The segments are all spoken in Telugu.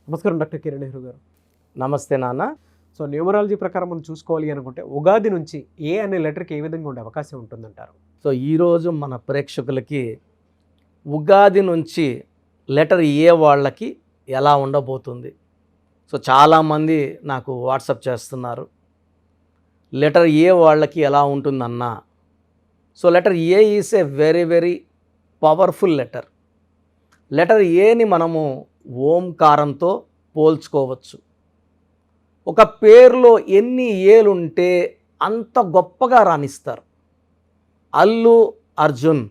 నమస్కారం డాక్టర్ కిరణ్ నెహ్రూ గారు. నమస్తే నాన్న. సో న్యూమరాలజీ ప్రకారం మనం చూసుకోవాలి అనుకుంటే ఉగాది నుంచి ఏ అనే లెటర్కి ఏ విధంగా ఉండే అవకాశం ఉంటుందంటారు? సో ఈరోజు మన ప్రేక్షకులకి ఉగాది నుంచి లెటర్ ఏ వాళ్ళకి ఎలా ఉండబోతుంది. సో చాలామంది నాకు వాట్సాప్ చేస్తున్నారు, లెటర్ ఏ వాళ్ళకి ఎలా ఉంటుందన్నా. So letter A is a very very powerful letter. Letter ఏని మనము ఓంకారంతో పోల్చుకోవచ్చు. ఒక పేరులో ఎన్ని ఏలుంటే అంత గొప్పగా రాణిస్తారు. అల్లు అర్జున్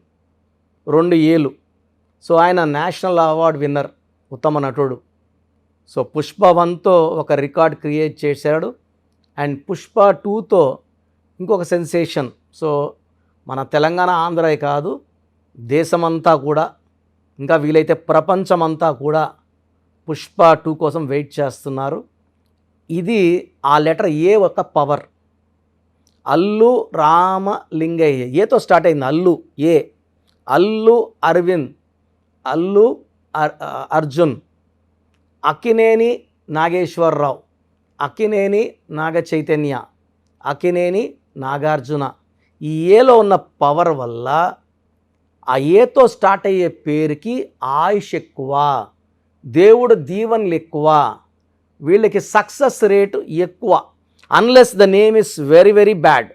2 ఏలు. సో ఆయన నేషనల్ అవార్డ్ విన్నర్, ఉత్తమ నటుడు. సో పుష్ప 1తో ఒక రికార్డ్ క్రియేట్ చేశాడు, అండ్ పుష్ప 2తో ఇంకొక సెన్సేషన్. సో మన తెలంగాణ ఆంధ్రే కాదు, దేశమంతా కూడా, ఇంకా వీలైతే ప్రపంచమంతా కూడా పుష్ప 2 కోసం వెయిట్ చేస్తున్నారు. ఇది ఆ లెటర్ ఏ ఒక పవర్. అల్లు రామలింగయ్య ఏతో స్టార్ట్ అయింది. అల్లు ఏ, అల్లు అరవింద్, అల్లు అర్జున్, అక్కినేని నాగేశ్వరరావు, అక్కినేని నాగ చైతన్య, అక్కినేని నాగార్జున. ఈ ఏలో ఉన్న పవర్ వల్ల ఆ ఏతో స్టార్ట్ అయ్యే పేరుకి ఆయుష్ ఎక్కువ, దేవుడు దీవెనలు ఎక్కువ, వీళ్ళకి సక్సెస్ రేటు ఎక్కువ. Unless the name is very very bad.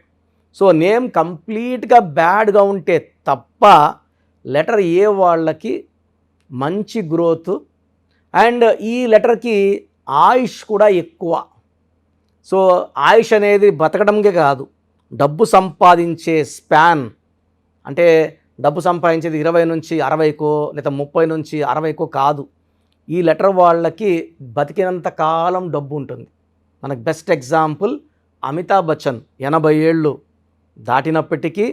So name కంప్లీట్గా బ్యాడ్గా ఉంటే తప్ప లెటర్ ఏ వాళ్ళకి మంచి గ్రోత్, అండ్ ఈ లెటర్కి ఆయుష్ కూడా ఎక్కువ. సో ఆయుష్ అనేది బతకడంకే కాదు, డబ్బు సంపాదించే స్పాన్, అంటే డబ్బు సంపాదించేది 20 నుంచి 60కో లేదా 30 నుంచి 60కో కాదు. ఈ లెటర్ వాళ్ళకి బతికినంత కాలం డబ్బు ఉంటుంది. మనకు బెస్ట్ ఎగ్జాంపుల్ అమితాబ్ బచ్చన్. 80 ఏళ్ళు దాటినప్పటికీ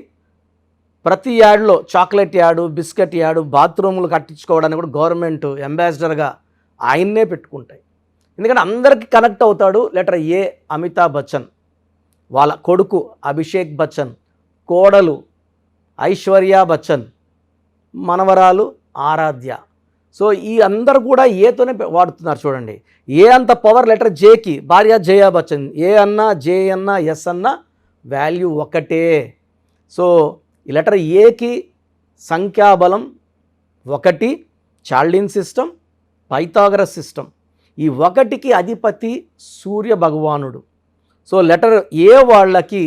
ప్రతి యాడ్లో చాక్లెట్ యాడు, బిస్కెట్ యాడు, బాత్రూములు కట్టించుకోవడానికి కూడా గవర్నమెంట్ అంబాసిడర్గా ఆయన్నే పెట్టుకుంటాయి. ఎందుకంటే అందరికీ కనెక్ట్ అవుతాడు లెటర్ ఏ. అమితాబ్ బచ్చన్ వాళ్ళ కొడుకు అభిషేక్ బచ్చన్, కోడలు ఐశ్వర్య బచ్చన్, మనవరాలు ఆరాధ్య. సో ఈ అందరు కూడా ఏతోనే వాడుతున్నారు. చూడండి, ఏ అంత పవర్ లెటర్ జేకి. భార్య జయా బచ్చన్. ఏ అన్నా, జే అన్నా, ఎస్ అన్నా వాల్యూ ఒకటే. సో ఈ లెటర్ ఏకి సంఖ్యాబలం 1, చార్లిన్ సిస్టమ్, పైథాగరస్ సిస్టమ్. ఈ 1కి అధిపతి సూర్య భగవానుడు. సో లెటర్ ఏ వాళ్ళకి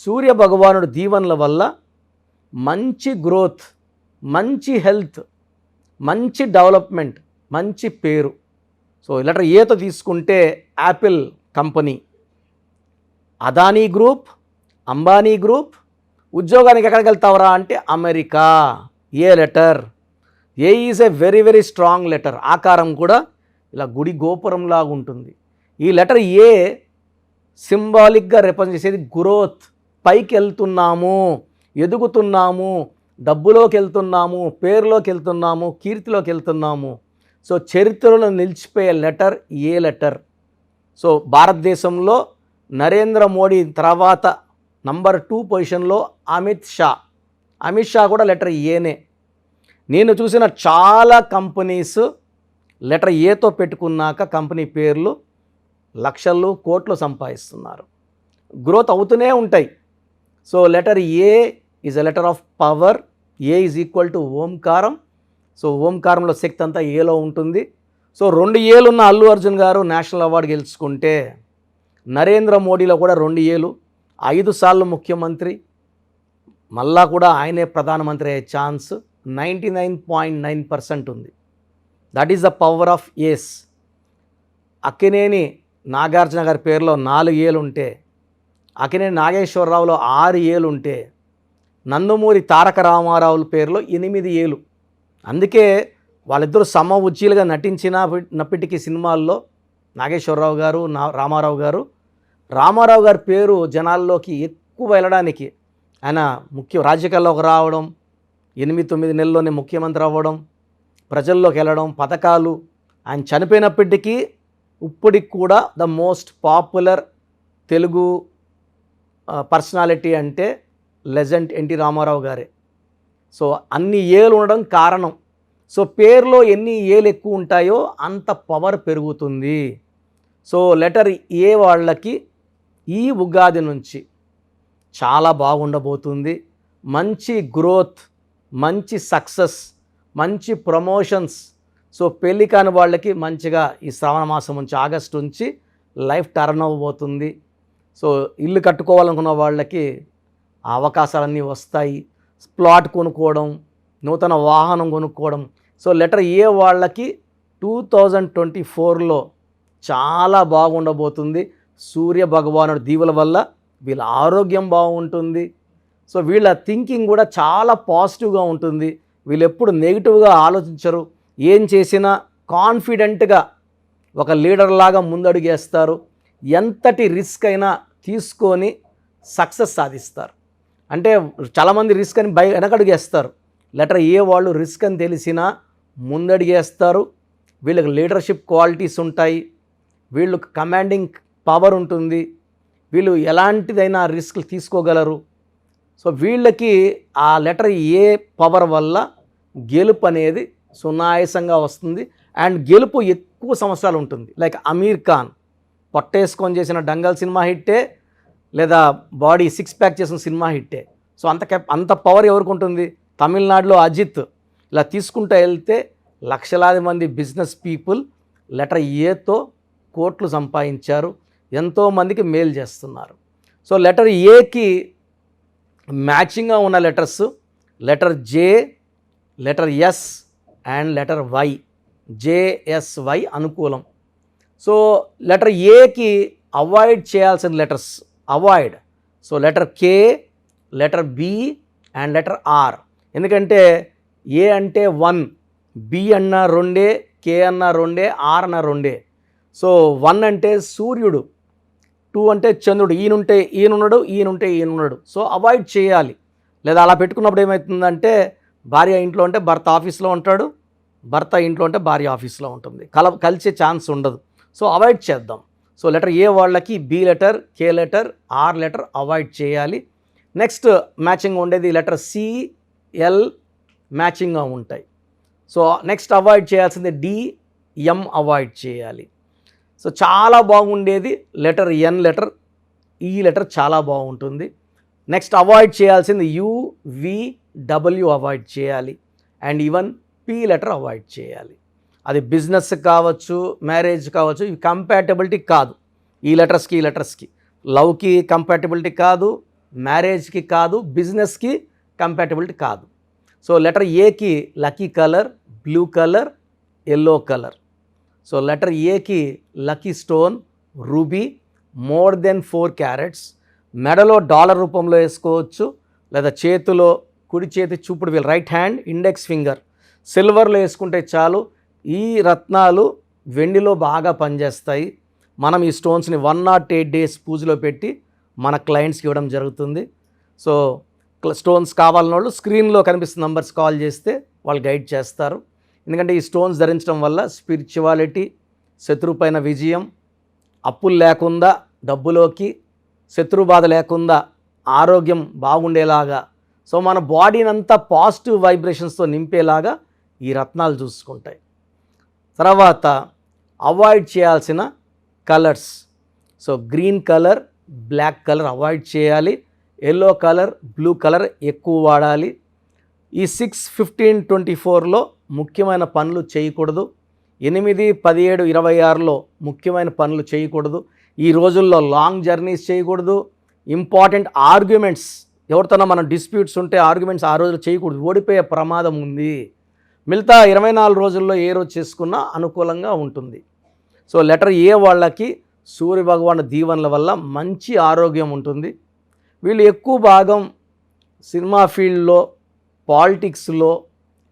సూర్య భగవానుడు దీవెనల వల్ల మంచి గ్రోత్, మంచి హెల్త్, మంచి డెవలప్మెంట్, మంచి పేరు. సో లెటర్ ఏతో తీసుకుంటే Apple company, Adani group, Ambani group. ఉద్యోగానికి ఎక్కడికి వెళ్తావరా అంటే America. A letter. A is a very very strong letter. ఆకారం కూడా ఇలా గుడి గోపురంలాగా ఉంటుంది. ఈ లెటర్ ఏ సింబాలిక్గా రిప్రజెంట్ చేసేది గ్రోత్. పైకి వెళ్తున్నాము, ఎదుగుతున్నాము, డబ్బులోకి వెళ్తున్నాము, పేరులోకి వెళ్తున్నాము, కీర్తిలోకి వెళ్తున్నాము. సో చరిత్రలో నిలిచిపోయే లెటర్ ఏ లెటర్. సో భారతదేశంలో నరేంద్ర మోడీ తర్వాత నంబర్ 2 పొజిషన్లో అమిత్ షా. అమిత్ షా కూడా లెటర్ ఏనే. నేను చూసిన చాలా కంపెనీస్ లెటర్ ఏతో పెట్టుకున్నాక కంపెనీ పేర్లు లక్షలు కోట్లు సంపాదిస్తున్నారు. గ్రోత్ అవుతూనే ఉంటాయి. So letter A is a letter of power. A is equal to Omkaram. So ఓంకారంలో శక్తి అంతా ఏలో ఉంటుంది. సో 2 ఏలున్న అల్లు అర్జున్ గారు నేషనల్ అవార్డు గెలుచుకుంటే, నరేంద్ర మోడీలో కూడా 2 ఏలు, 5 సార్లు ముఖ్యమంత్రి, మళ్ళా కూడా ఆయనే ప్రధానమంత్రి అయ్యే ఛాన్స్ 99.9% ఉంది. That is the power of ace. Akkineni Nagarjuna గారి పేరులో 4 ఏలు ఉంటే, అక్కినేని నాగేశ్వరరావులో 6 ఏలు ఉంటే, నందమూరి తారక రామారావుల పేరులో 8 ఏలు. అందుకే వాళ్ళిద్దరూ సమ ఉజ్జీలుగా నటించినప్పటికీ సినిమాల్లో నాగేశ్వరరావు గారు, రామారావు గారు. రామారావు గారి పేరు జనాల్లోకి ఎక్కువ వెళ్ళడానికి ఆయన రాజకీయాల్లోకి రావడం, 8-9 నెలల్లోనే ముఖ్యమంత్రి అవ్వడం, ప్రజల్లోకి వెళ్ళడం, పథకాలు. ఆయన చనిపోయినప్పటికీ ఇప్పటికి కూడా the most popular Telugu personality అంటే లెజెండ్ ఎన్టీ రామారావు గారే. సో అన్ని ఏళ్ళు ఉండడం కారణం సో పేరులో ఎన్ని ఏలు ఎక్కువ ఉంటాయో అంత పవర్ పెరుగుతుంది. సో లెటర్ ఏ వాళ్ళకి ఈ ఉగాది నుంచి చాలా బాగుండబోతుంది. మంచి గ్రోత్, మంచి సక్సెస్, మంచి ప్రమోషన్స్. సో పెళ్ళి కాని వాళ్ళకి మంచిగా ఈ శ్రావణ మాసం నుంచి ఆగస్టు నుంచి లైఫ్ టర్న్ అవ్వబోతుంది. సో ఇల్లు కట్టుకోవాలనుకున్న వాళ్ళకి ఆ అవకాశాలన్నీ వస్తాయి. ప్లాట్ కొనుక్కోవడం, నూతన వాహనం కొనుక్కోవడం. సో లెటర్ ఏ వాళ్ళకి 2024లో చాలా బాగుండబోతుంది. సూర్య భగవానుడి దీవుల వల్ల వీళ్ళ ఆరోగ్యం బాగుంటుంది. సో వీళ్ళ థింకింగ్ కూడా చాలా పాజిటివ్గా ఉంటుంది. వీళ్ళు ఎప్పుడు నెగిటివ్గా ఆలోచించరు. ఏం చేసినా కాన్ఫిడెంట్గా ఒక లీడర్ లాగా ముందడుగేస్తారు. ఎంతటి రిస్క్ అయినా తీసుకొని సక్సెస్ సాధిస్తారు. అంటే చాలామంది రిస్క్ అని వెనకడుగేస్తారు. లెటర్ ఏ వాళ్ళు రిస్క్ అని తెలిసినా ముందడుగేస్తారు. వీళ్ళకి లీడర్షిప్ క్వాలిటీస్ ఉంటాయి. వీళ్ళు కమాండింగ్ పవర్ ఉంటుంది. వీళ్ళు ఎలాంటిదైనా రిస్క్ తీసుకోగలరు. సో వీళ్ళకి ఆ లెటర్ ఏ పవర్ వల్ల గెలుపు అనేది సునాయాసంగా వస్తుంది. అండ్ గెలుపు ఎక్కువ సంవత్సరాలు ఉంటుంది. లైక్ అమీర్ ఖాన్ పొట్టేసుకొని చేసిన డంగల్ సినిమా హిట్టే, లేదా బాడీ 6 ప్యాక్ చేసిన సినిమా హిట్టే. సో అంత పవర్ ఎవరికి ఉంటుంది? తమిళనాడులో అజిత్ ఇలా తీసుకుంటూ వెళ్తే లక్షలాది మంది బిజినెస్ పీపుల్ లెటర్ ఏతో కోట్లు సంపాదించారు. ఎంతోమందికి మేలు చేస్తున్నారు. సో లెటర్ ఏకి మ్యాచింగ్గా ఉన్న letters letter J, letter S and letter Y. JSY అనుకూలం. సో లెటర్ ఏకి అవాయిడ్ చేయాల్సిన letters avoid. So letter K, letter B and letter R. ఎందుకంటే ఏ అంటే 1, బి అన్న 2, కే అన్న 2, ఆర్ అన్న 2. సో 1 అంటే సూర్యుడు, 2 అంటే చంద్రుడు. ఈయనుంటే ఈయనున్నాడు, ఈయనుంటే ఈయనున్నాడు. సో అవాయిడ్ చేయాలి. లేదా అలా పెట్టుకున్నప్పుడు ఏమవుతుందంటే భార్య ఇంట్లో ఉంటే భర్త ఆఫీస్లో ఉంటాడు, భర్త ఇంట్లో ఉంటే భార్య ఆఫీస్లో ఉంటుంది. కలిసే ఛాన్స్ ఉండదు. సో అవాయిడ్ చేద్దాం. సో లెటర్ ఏ వాళ్ళకి B letter, K letter, R letter avoid చేయాలి. నెక్స్ట్ మ్యాచింగ్ ఉండేది లెటర్ సి, ఎల్ మ్యాచింగ్గా ఉంటాయి. సో నెక్స్ట్ అవాయిడ్ చేయాల్సింది డి, ఎం అవాయిడ్ చేయాలి. సో చాలా బాగుండేది letter N letter, E letter చాలా బాగుంటుంది. నెక్స్ట్ అవాయిడ్ చేయాల్సింది యు, వి, డబ్ల్యూ అవాయిడ్ చేయాలి. And even P letter avoid చేయాలి. అది బిజినెస్ కావచ్చు, మ్యారేజ్ కావచ్చు, ఇవి కంపాటబిలిటీ కాదు. ఈ లెటర్స్కి లవ్కి కంపాటబిలిటీ కాదు, మ్యారేజ్కి కాదు, బిజినెస్కి కంపాటబిలిటీ కాదు. సో లెటర్ ఏకి lucky colour blue colour, yellow colour. So letter ఏకి lucky stone ruby, more than 4 carats. మెడలో డాలర్ రూపంలో వేసుకోవచ్చు, లేదా చేతిలో కుడి చేతి చూపుడు వేలు రైట్ హ్యాండ్ ఇండెక్స్ ఫింగర్ సిల్వర్లో వేసుకుంటే చాలు. ఈ రత్నాలు వెండిలో బాగా పనిచేస్తాయి. మనం ఈ స్టోన్స్ని 108 డేస్ పూజలో పెట్టి మన క్లయింట్స్కి ఇవ్వడం జరుగుతుంది. సో స్టోన్స్ కావాలన్న వాళ్ళు స్క్రీన్లో కనిపిస్తున్న నంబర్స్ కాల్ చేస్తే వాళ్ళు గైడ్ చేస్తారు. ఎందుకంటే ఈ స్టోన్స్ ధరించడం వల్ల స్పిరిచువాలిటీ, శత్రుపైన విజయం, అప్పులు లేకుండా డబ్బులోకి, శత్రు బాధ లేకుండా ఆరోగ్యం బాగుండేలాగా, సో మన బాడీని అంతా పాజిటివ్ వైబ్రేషన్స్తో నింపేలాగా ఈ రత్నాలు చూసుకుంటాయి. తర్వాత అవాయిడ్ చేయాల్సిన colours. So green colour, black colour avoid చేయాలి. ఎల్లో కలర్, బ్లూ కలర్ ఎక్కువ వాడాలి. ఈ 6/15/24లో ముఖ్యమైన పనులు చేయకూడదు. 8/17/26లో ముఖ్యమైన పనులు చేయకూడదు. ఈ రోజుల్లో లాంగ్ జర్నీస్ చేయకూడదు. ఇంపార్టెంట్ ఆర్గ్యుమెంట్స్, ఎవరితోనో మనం డిస్ప్యూట్స్ ఉంటే ఆర్గ్యుమెంట్స్ ఆ రోజు చేయకూడదు, ఓడిపోయే ప్రమాదం ఉంది. మిగతా 24 రోజుల్లో ఏ రోజు చేసుకున్నా అనుకూలంగా ఉంటుంది. సో లెటర్ ఏ వాళ్ళకి సూర్య భగవాన్ దీవెనల వల్ల మంచి ఆరోగ్యం ఉంటుంది. వీళ్ళు ఎక్కువ భాగం సినిమా ఫీల్డ్లో, పాలిటిక్స్లో,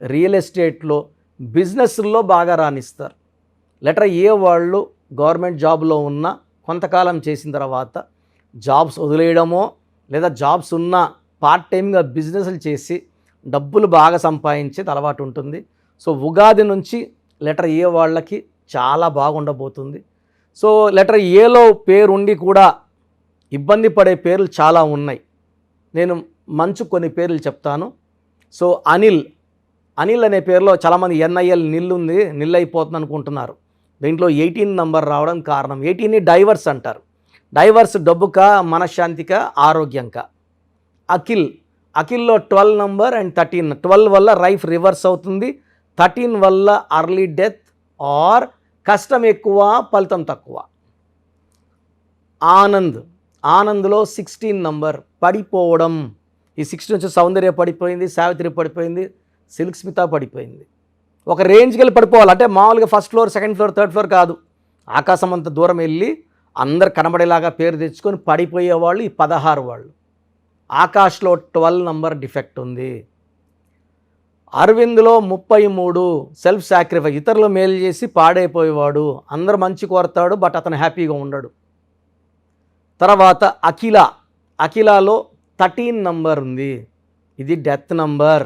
రియల్ ఎస్టేట్లో, బిజినెస్లో బాగా రాణిస్తారు. లెటర్ ఏ వాళ్ళు గవర్నమెంట్ జాబ్లో ఉన్న కొంతకాలం చేసిన తర్వాత జాబ్స్ వదిలేయడమో, లేదా జాబ్స్ ఉన్న పార్ట్ టైమ్గా బిజినెస్లు చేసి డబ్బులు బాగా సంపాదించేది అలవాటు ఉంటుంది. సో ఉగాది నుంచి లెటర్ ఏ వాళ్ళకి చాలా బాగుండబోతుంది. సో లెటర్ ఏలో పేరుండి కూడా ఇబ్బంది పడే పేర్లు చాలా ఉన్నాయి. నేను మంచు కొన్ని పేర్లు చెప్తాను. సో అనిల్, అనిల్ అనే పేరులో చాలామంది ఎన్ఐఎల్ ఉంది, నిల్ అయిపోతుంది అనుకుంటున్నారు. దీంట్లో 18 నంబర్ రావడం కారణం. 18ని డైవర్స్ అంటారు. డైవర్స్ డబ్బుక, మనశ్శాంతిక, ఆరోగ్యంక. అఖిల్లో 12 number and 13. 12 వల్ల లైఫ్ రివర్స్ అవుతుంది, 13 వల్ల అర్లీ డెత్ ఆర్ కష్టం ఎక్కువ, ఫలితం తక్కువ. ఆనంద్లో 16 నంబర్, పడిపోవడం. ఈ 16 నుంచి సౌందర్య పడిపోయింది, సావిత్రి పడిపోయింది, సిల్క్ స్మిత పడిపోయింది. ఒక రేంజ్కి వెళ్ళి పడిపోవాలి అంటే మామూలుగా first floor, second floor, third floor కాదు. ఆకాశం అంత దూరం వెళ్ళి అందరు కనబడేలాగా పేరు తెచ్చుకొని పడిపోయేవాళ్ళు ఈ 16 వాళ్ళు. ఆకాష్లో 12 నంబర్ డిఫెక్ట్ ఉంది. అరవింద్లో 33, సెల్ఫ్ సాక్రిఫైస్, ఇతరులు మేలు చేసి పాడైపోయేవాడు. అందరు మంచి కోరతాడు, బట్ అతను హ్యాపీగా ఉండడు. తర్వాత అఖిలాలో 13 నంబర్ ఉంది, ఇది డెత్ నంబర్.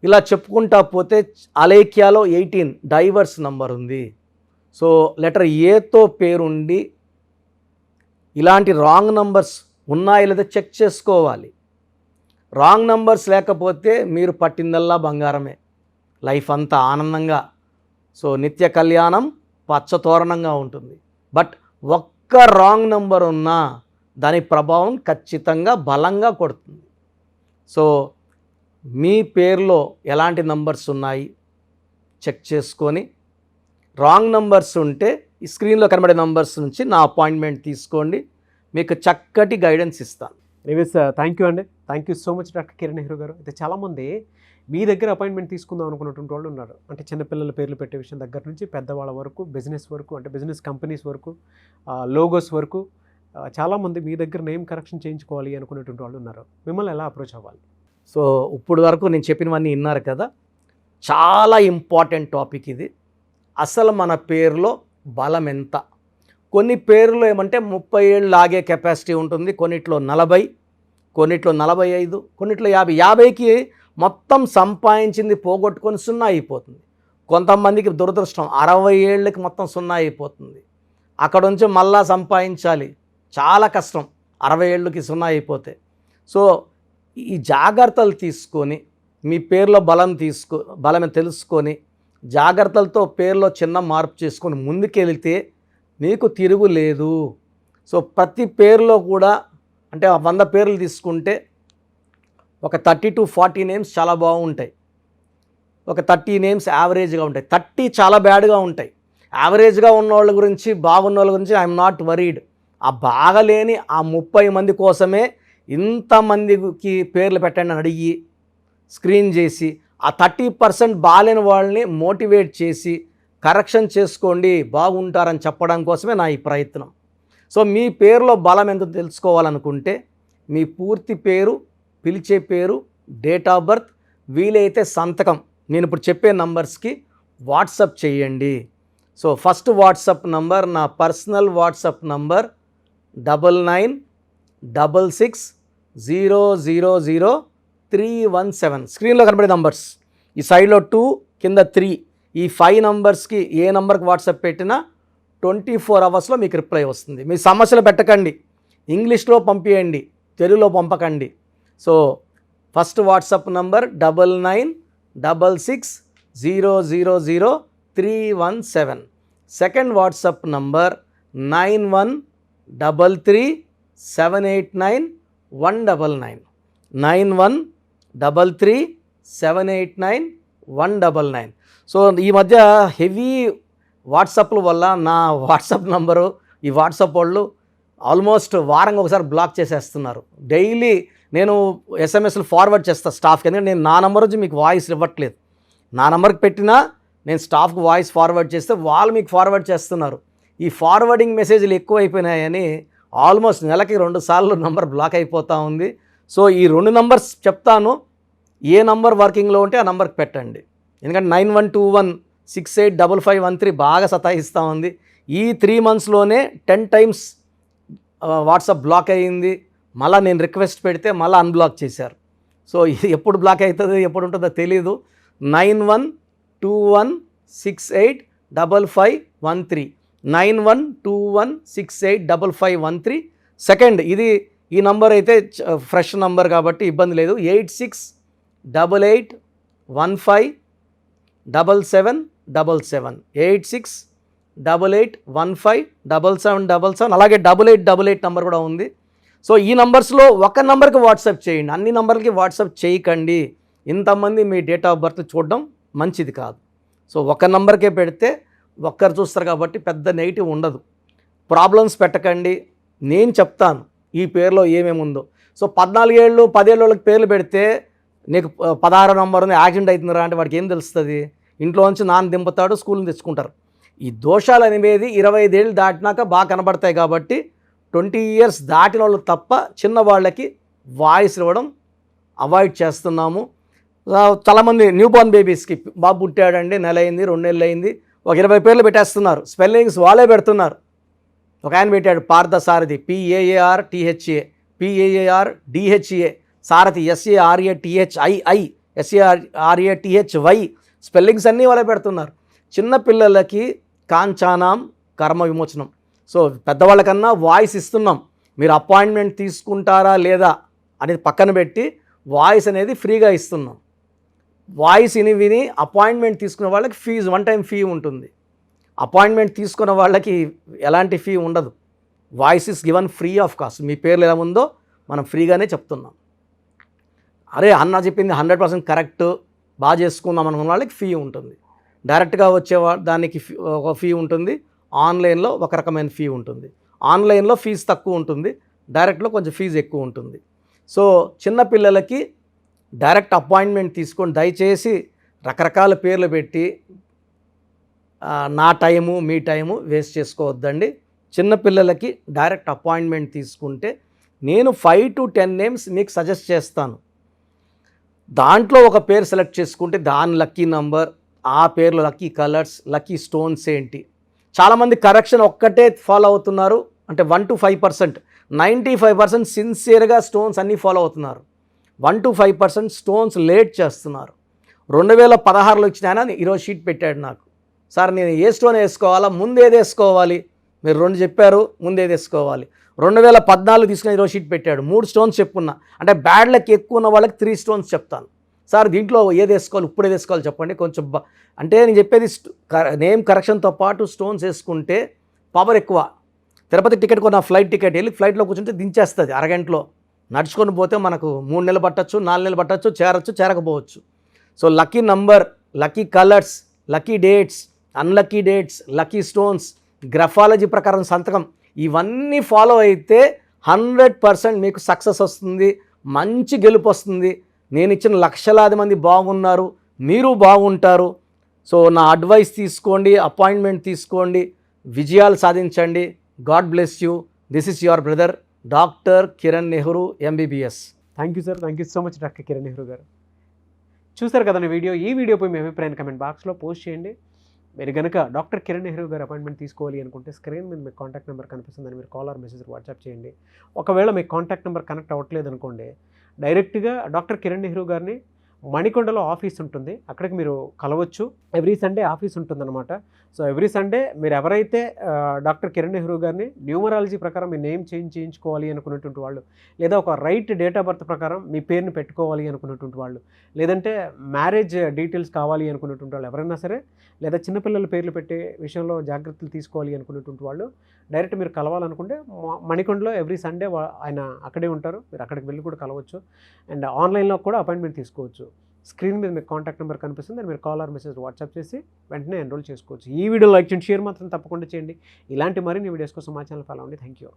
ఇలా చెప్పుకుంటా పోతే అలేఖ్యాలో 18 డైవర్స్ నంబర్ ఉంది. సో లెటర్ ఏతో పేరుండి ఇలాంటి రాంగ్ నంబర్స్ ఉన్నాయో లేదో చెక్ చేసుకోవాలి. రాంగ్ నంబర్స్ లేకపోతే మీరు పట్టిందల్లా బంగారమే, లైఫ్ అంతా ఆనందంగా, సో నిత్య కళ్యాణం పచ్చతోరణంగా ఉంటుంది. బట్ ఒక్క రాంగ్ నంబర్ ఉన్నా దాని ప్రభావం ఖచ్చితంగా బలంగా కొడుతుంది. సో మీ పేరులో ఎలాంటి నంబర్స్ ఉన్నాయి చెక్ చేసుకొని, రాంగ్ నంబర్స్ ఉంటే ఈ స్క్రీన్లో కనబడే నంబర్స్ నుంచి నా అపాయింట్మెంట్ తీసుకోండి, మీకు చక్కటి గైడెన్స్ ఇస్తాను. ఎనీవేస్ థ్యాంక్ యూ అండి, thank you so much doctor Kiran Nehru గారు. అయితే చాలామంది మీ దగ్గర అపాయింట్మెంట్ తీసుకుందాం అనుకున్నటువంటి వాళ్ళు ఉన్నారు. అంటే చిన్నపిల్లల పేర్లు పెట్టే విషయం దగ్గర నుంచి పెద్దవాళ్ళ వరకు, బిజినెస్ వరకు, అంటే బిజినెస్ కంపెనీస్ వరకు, లోగోస్ వరకు చాలామంది మీ దగ్గర నేమ్ కరెక్షన్ చేయించుకోవాలి అనుకునేటువంటి వాళ్ళు ఉన్నారు. మిమ్మల్ని ఎలా అప్రోచ్ అవ్వాలి? సో ఇప్పుడు వరకు నేను చెప్పినవన్నీ విన్నారు కదా, చాలా ఇంపార్టెంట్ టాపిక్ ఇది. అసలు మన పేరులో బలం ఎంత? కొన్ని పేర్లు ఏమంటే 30 ఏళ్ళు లాగే కెపాసిటీ ఉంటుంది, కొన్నిట్లో 40, కొన్నిట్లో 45, కొన్నిట్లో 50. 50కి మొత్తం సంపాదించింది పోగొట్టుకొని 0 అయిపోతుంది. కొంతమందికి దురదృష్టం 60 ఏళ్ళకి మొత్తం 0 అయిపోతుంది. అక్కడ నుంచి మళ్ళా సంపాదించాలి, చాలా కష్టం 60 ఏళ్ళకి 0 అయిపోతే. సో ఈ జాగ్రత్తలు తీసుకొని మీ పేరులో బలమే తెలుసుకొని జాగ్రత్తలతో పేరులో చిన్న మార్పు చేసుకొని ముందుకెళ్తే మీకు తిరుగులేదు. సో ప్రతి పేరులో కూడా అంటే 100 పేర్లు తీసుకుంటే ఒక 30 to 40 నేమ్స్ చాలా బాగుంటాయి, ఒక 30 నేమ్స్ యావరేజ్గా ఉంటాయి, 30 చాలా బ్యాడ్గా ఉంటాయి. యావరేజ్గా ఉన్న వాళ్ళ గురించి, బాగున్న వాళ్ళ గురించి ఐఎమ్ నాట్ వరీడ్. ఆ బాగలేని ఆ 30 మంది కోసమే ఇంతమందికి పేర్లు పెట్టండి అని అడిగి స్క్రీన్ చేసి ఆ 30% బాలేని వాళ్ళని మోటివేట్ చేసి కరెక్షన్ చేసుకోండి, బాగుంటారని చెప్పడం కోసమే నా ఈ ప్రయత్నం. సో మీ పేరులో బలం ఎంత తెలుసుకోవాలనుకుంటే మీ పూర్తి పేరు, పిలిచే పేరు, డేట్ ఆఫ్ బర్త్, వీలైతే సంతకం నేను ఇప్పుడు చెప్పే నంబర్స్కి వాట్సప్ చేయండి. సో ఫస్ట్ వాట్సప్ నంబర్ నా పర్సనల్ వాట్సప్ నంబర్ 9966000317. స్క్రీన్లో కనబడే నంబర్స్, ఈ సైడ్లో 2, కింద 3, ఈ 5 నంబర్స్కి ఏ నంబర్కి వాట్సాప్ పెట్టినా 24 అవర్స్లో మీకు రిప్లై వస్తుంది. మీ సమస్యలు పెట్టకండి, ఇంగ్లీష్లో పంపించండి, తెలుగులో పంపకండి. So first WhatsApp number 9966000317. Second WhatsApp number 9133789199 9133789199. So ఈ మధ్య హెవీ వాట్సాప్ల వల్ల నా వాట్సాప్ నంబరు ఈ వాట్సాప్ వాళ్ళు ఆల్మోస్ట్ వారంగా ఒకసారి బ్లాక్ చేసేస్తున్నారు. డైలీ నేను ఎస్ఎంఎస్లు ఫార్వర్డ్ చేస్తాను స్టాఫ్కి, ఎందుకంటే నేను నా నెంబర్ నుంచి మీకు వాయిస్ ఇవ్వట్లేదు. నా నెంబర్కి పెట్టినా నేను స్టాఫ్కి వాయిస్ ఫార్వర్డ్ చేస్తే వాళ్ళు మీకు ఫార్వర్డ్ చేస్తున్నారు. ఈ ఫార్వర్డింగ్ మెసేజ్లు ఎక్కువైపోయినాయని ఆల్మోస్ట్ నెలకి 2 సార్లు నంబర్ బ్లాక్ అయిపోతూ ఉంది. సో ఈ 2 నంబర్స్ చెప్తాను, ఏ నంబర్ వర్కింగ్లో ఉంటే ఆ నంబర్కి పెట్టండి. ఎందుకంటే 9121685513 బాగా సతాయిస్తూ ఉంది. ఈ 3 monthsలోనే 10 times వాట్సాప్ బ్లాక్ అయ్యింది. మళ్ళీ నేను రిక్వెస్ట్ పెడితే మళ్ళీ అన్బ్లాక్ చేశారు. సో ఇది ఎప్పుడు బ్లాక్ అవుతుందో ఎప్పుడు ఉంటుందో తెలీదు. 9121685513 9121685513. సెకండ్ ఈ నంబర్ అయితే ఫ్రెష్ నంబర్ కాబట్టి ఇబ్బంది లేదు. 8688 8688157777 8688157777 అలాగే 8888 నంబర్ కూడా ఉంది. సో ఈ నంబర్స్లో ఒక నంబర్కి వాట్సాప్ చేయండి, అన్ని నంబర్లకి వాట్సాప్ చేయకండి. ఇంతమంది మీ డేట్ ఆఫ్ బర్త్ చూడడం మంచిది కాదు. సో ఒక నంబర్కే పెడితే ఒక్కరు చూస్తారు కాబట్టి పెద్ద నెగిటివ్ ఉండదు. ప్రాబ్లమ్స్ పెట్టకండి, నేను చెప్తాను ఈ పేరులో ఏమేమి ఉందో. సో 14 ఏళ్ళు 10 ఏళ్ళ వాళ్ళకి పేర్లు పెడితే నీకు 16 నంబర్ ఉంది యాక్సిడెంట్ అవుతుందిరా అంటే వాడికి ఏం తెలుస్తుంది? ఇంట్లో నుంచి నాన్న దింపుతాడు, స్కూల్ని తెచ్చుకుంటారు. ఈ దోషాలు అనేవి 25 ఏళ్ళు దాటినాక బాగా కనబడతాయి కాబట్టి 20 ఇయర్స్ దాటిన వాళ్ళు తప్ప చిన్న వాళ్ళకి వాయిస్ ఇవ్వడం అవాయిడ్ చేస్తున్నాము. చాలామంది న్యూ బోర్న్ బేబీస్కి బాబు పుట్టాడండి, నెల అయింది 2 నెలలు అయింది, ఒక 20 పేర్లు పెట్టేస్తున్నారు, స్పెల్లింగ్స్ వాళ్ళే పెడుతున్నారు. ఒక ఆయన పెట్టాడు పార్థసారథి PAARTHA PAARDHA, సారథి SARATHII SARATHY, స్పెల్లింగ్స్ అన్నీ వాళ్ళే పెడుతున్నారు. చిన్నపిల్లలకి కాంచానాం కర్మ విమోచనం. సో పెద్దవాళ్ళకన్నా వాయిస్ ఇస్తున్నాం, మీరు అపాయింట్మెంట్ తీసుకుంటారా లేదా అనేది పక్కన పెట్టి వాయిస్ అనేది ఫ్రీగా ఇస్తున్నాం. వాయిస్ విని అపాయింట్మెంట్ తీసుకునే వాళ్ళకి ఫీజు 1 టైం ఫీ ఉంటుంది. అపాయింట్మెంట్ తీసుకున్న వాళ్ళకి ఎలాంటి ఫీ ఉండదు. Voice is given free of cost. మీ పేర్లు ఎలా ఉందో మనం ఫ్రీగానే చెప్తున్నాం. అరే అన్న చెప్పింది 100% కరెక్ట్, బాగా చేసుకుందాం అనుకున్న వాళ్ళకి ఫీ ఉంటుంది. డైరెక్ట్గా వచ్చే దానికి ఒక ఫీ ఉంటుంది, ఆన్లైన్లో ఒక రకమైన ఫీ ఉంటుంది. ఆన్లైన్లో ఫీజు తక్కువ ఉంటుంది, డైరెక్ట్లో కొంచెం ఫీజు ఎక్కువ ఉంటుంది. సో చిన్నపిల్లలకి డైరెక్ట్ అపాయింట్మెంట్ తీసుకొని దయచేసి రకరకాల పేర్లు పెట్టి నా టైము మీ టైము వేస్ట్ చేసుకోవద్దండి. చిన్నపిల్లలకి డైరెక్ట్ అపాయింట్మెంట్ తీసుకుంటే నేను 5 to 10 నేమ్స్ మీకు సజెస్ట్ చేస్తాను. దాంట్లో ఒక పేరు సెలెక్ట్ చేసుకుంటే దాని లక్కీ నంబర్, ఆ పేర్లో లక్కీ కలర్స్, లక్కీ స్టోన్స్ ఏంటి. చాలామంది కరెక్షన్ ఒక్కటే ఫాలో అవుతున్నారు, అంటే 1 to 5%. 95% సిన్సియర్గా స్టోన్స్ అన్నీ ఫాలో అవుతున్నారు. 1 to 5% స్టోన్స్ లేట్ చేస్తున్నారు. 2016లో ఇచ్చిన ఆయన ఈరోజు షీట్ పెట్టాడు నాకు, సార్ నేను ఏ స్టోన్ వేసుకోవాలా, ముందు ఏది వేసుకోవాలి, మీరు 2 చెప్పారు, ముందు ఏది వేసుకోవాలి. 2014 తీసుకుని ఈరోజు షీట్ పెట్టాడు, 3 స్టోన్స్ చెప్పుకున్నా. అంటే బ్యాడ్ లక్ ఎక్కువ ఉన్న వాళ్ళకి 3 స్టోన్స్ చెప్తాను. సార్ దీంట్లో ఏది వేసుకోవాలి, ఇప్పుడు ఏది వేసుకోవాలి చెప్పండి కొంచెం. అంటే నేను చెప్పేది నేమ్ కరెక్షన్తో పాటు స్టోన్స్ వేసుకుంటే పవర్ ఎక్కువ. తిరుపతి టికెట్ కొన్న ఫ్లైట్ టికెట్ వెళ్ళి ఫ్లైట్లో కూర్చుంటే దించేస్తుంది అరగంటలో. నడుచుకొని పోతే మనకు 3 నెలలు పట్టచ్చు, 4 నెలలు పట్టచ్చు, చేరచ్చు, చేరకపోవచ్చు. So lucky number, lucky colours, lucky dates, unlucky dates, lucky stones, graphology ప్రకారం సంతకం, ఇవన్నీ ఫాలో అయితే 100% మీకు సక్సెస్ వస్తుంది, మంచి గెలుపు వస్తుంది. నేను ఇచ్చిన లక్షలాది మంది బాగున్నారు, మీరు బాగుంటారు. సో నా అడ్వైస్ తీసుకోండి, అపాయింట్మెంట్ తీసుకోండి, విజయాలు సాధించండి. God bless you. This is your brother doctor Kiran Nehru MBBS. Thank you sir, thank you so much doctor Kiran Nehru గారు. చూసారు కదండి వీడియో. ఈ వీడియోపై మీ అభిప్రాయాన్ని కమెంట్ బాక్స్లో పోస్ట్ చేయండి. మీరు కనుక డాక్టర్ కిరణ్ నెహ్రూ గారు అపాయింట్మెంట్ తీసుకోవాలి అనుకుంటే స్క్రీన్ మీద మీకు కాంటాక్ట్ నెంబర్ కనిపిస్తుందని మీరు కాల్ ఆర్ మెసేజ్ వాట్సాప్ చేయండి. ఒకవేళ మీకు కాంటాక్ట్ నెంబర్ కనెక్ట్ అవ్వట్లేదు అనుకోండి, డైరెక్ట్గా డాక్టర్ కిరణ్ నెహ్రూ గారిని మణికొండలో ఆఫీస్ ఉంటుంది, అక్కడికి మీరు కలవచ్చు. ఎవ్రీ సండే ఆఫీస్ ఉంటుందన్నమాట. సో ఎవ్రీ సండే మీరు ఎవరైతే డాక్టర్ కిరణ్ నెహ్రూ గారిని న్యూమరాలజీ ప్రకారం మీ నేమ్ చేంజ్ చేయించుకోవాలి అనుకున్నటువంటి వాళ్ళు, లేదా ఒక రైట్ డేట్ ఆఫ్ బర్త్ ప్రకారం మీ పేరుని పెట్టుకోవాలి అనుకున్నటువంటి వాళ్ళు, లేదంటే మ్యారేజ్ డీటెయిల్స్ కావాలి అనుకున్నటువంటి వాళ్ళు ఎవరైనా సరే, లేదా చిన్నపిల్లల పేర్లు పెట్టే విషయంలో జాగ్రత్తలు తీసుకోవాలి అనుకున్నటువంటి వాళ్ళు డైరెక్ట్ మీరు కలవాలనుకుంటే మణికొండలో ఎవ్రీ సండే ఆయన అక్కడే ఉంటారు, మీరు అక్కడికి వెళ్ళి కూడా కలవచ్చు. అండ్ ఆన్లైన్లో కూడా అపాయింట్మెంట్ తీసుకోవచ్చు. స్క్రీన్ మీద మీకు కాంటాక్ట్ నెంబర్ కనిపిస్తుంది, మీరు కాల్ ఆర్ మెసేజ్ వాట్సాప్ చేసి వెంటనే ఎన్రోల్ చేసుకోవచ్చు. ఈ వీడియో లైక్ చేయండి, షేర్ మాత్రం తప్పకుండా చేయండి. ఇలాంటి మరిన్ని వీడియోస్ కోసం మా ఛానల్ ఫాలో అవ్వండి. Thank you.